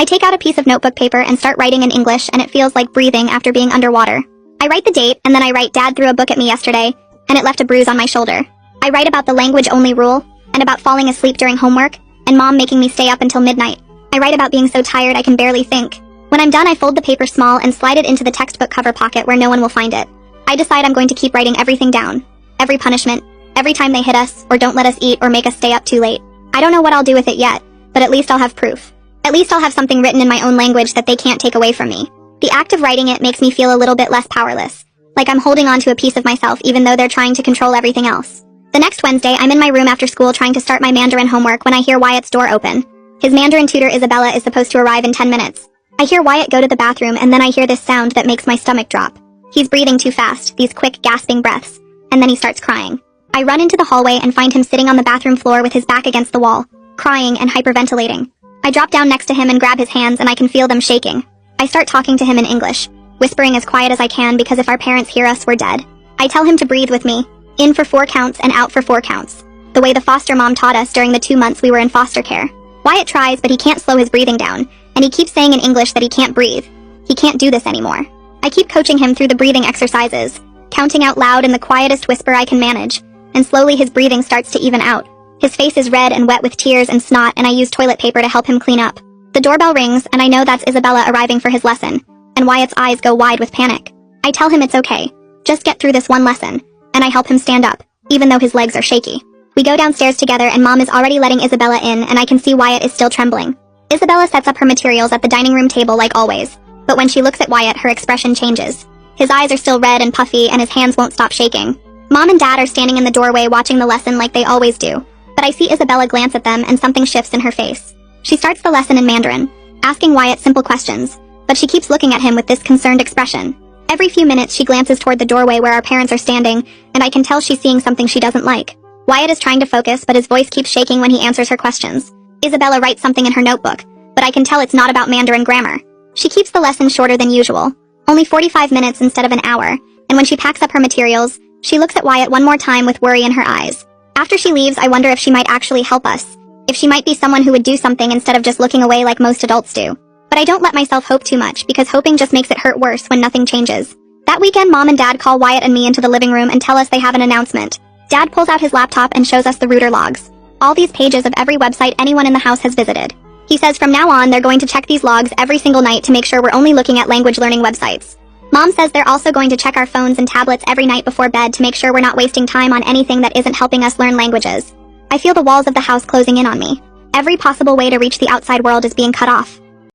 I take out a piece of notebook paper and start writing in English, and it feels like breathing after being underwater. I write the date, and then I write Dad threw a book at me yesterday, and it left a bruise on my shoulder. I write about the language-only rule, and about falling asleep during homework, and Mom making me stay up until midnight. I write about being so tired I can barely think. When I'm done, I fold the paper small and slide it into the textbook cover pocket where no one will find it. I decide I'm going to keep writing everything down. Every punishment, every time they hit us, or don't let us eat, or make us stay up too late. I don't know what I'll do with it yet, but at least I'll have proof. At least I'll have something written in my own language that they can't take away from me. The act of writing it makes me feel a little bit less powerless. Like I'm holding on to a piece of myself even though they're trying to control everything else. The next Wednesday, I'm in my room after school trying to start my Mandarin homework when I hear Wyatt's door open. His Mandarin tutor Isabella is supposed to arrive in 10 minutes. I hear Wyatt go to the bathroom, and then I hear this sound that makes my stomach drop. He's breathing too fast, these quick gasping breaths, and then he starts crying. I run into the hallway and find him sitting on the bathroom floor with his back against the wall, crying and hyperventilating. I drop down next to him and grab his hands, and I can feel them shaking. I start talking to him in English, whispering as quiet as I can because if our parents hear us, we're dead. I tell him to breathe with me, in for 4 counts and out for 4 counts, the way the foster mom taught us during the 2 months we were in foster care. Wyatt tries, but he can't slow his breathing down, and he keeps saying in English that he can't breathe. He can't do this anymore. I keep coaching him through the breathing exercises, counting out loud in the quietest whisper I can manage, and slowly his breathing starts to even out. His face is red and wet with tears and snot, and I use toilet paper to help him clean up. The doorbell rings, and I know that's Isabella arriving for his lesson, and Wyatt's eyes go wide with panic. I tell him it's okay. Just get through this one lesson, and I help him stand up, even though his legs are shaky. We go downstairs together, and Mom is already letting Isabella in, and I can see Wyatt is still trembling. Isabella sets up her materials at the dining room table like always, but when she looks at Wyatt, her expression changes. His eyes are still red and puffy, and his hands won't stop shaking. Mom and Dad are standing in the doorway watching the lesson like they always do, but I see Isabella glance at them and something shifts in her face. She starts the lesson in Mandarin, asking Wyatt simple questions, but she keeps looking at him with this concerned expression. Every few minutes she glances toward the doorway where our parents are standing, and I can tell she's seeing something she doesn't like. Wyatt is trying to focus, but his voice keeps shaking when he answers her questions. Isabella writes something in her notebook, but I can tell it's not about Mandarin grammar. She keeps the lesson shorter than usual, only 45 minutes instead of an hour, and when she packs up her materials, she looks at Wyatt one more time with worry in her eyes. After she leaves, I wonder if she might actually help us, if she might be someone who would do something instead of just looking away like most adults do. But I don't let myself hope too much because hoping just makes it hurt worse when nothing changes. That weekend, Mom and Dad call Wyatt and me into the living room and tell us they have an announcement. Dad pulls out his laptop and shows us the router logs, all these pages of every website anyone in the house has visited. He says from now on they're going to check these logs every single night to make sure we're only looking at language learning websites. Mom says they're also going to check our phones and tablets every night before bed to make sure we're not wasting time on anything that isn't helping us learn languages. I feel the walls of the house closing in on me. Every possible way to reach the outside world is being cut off.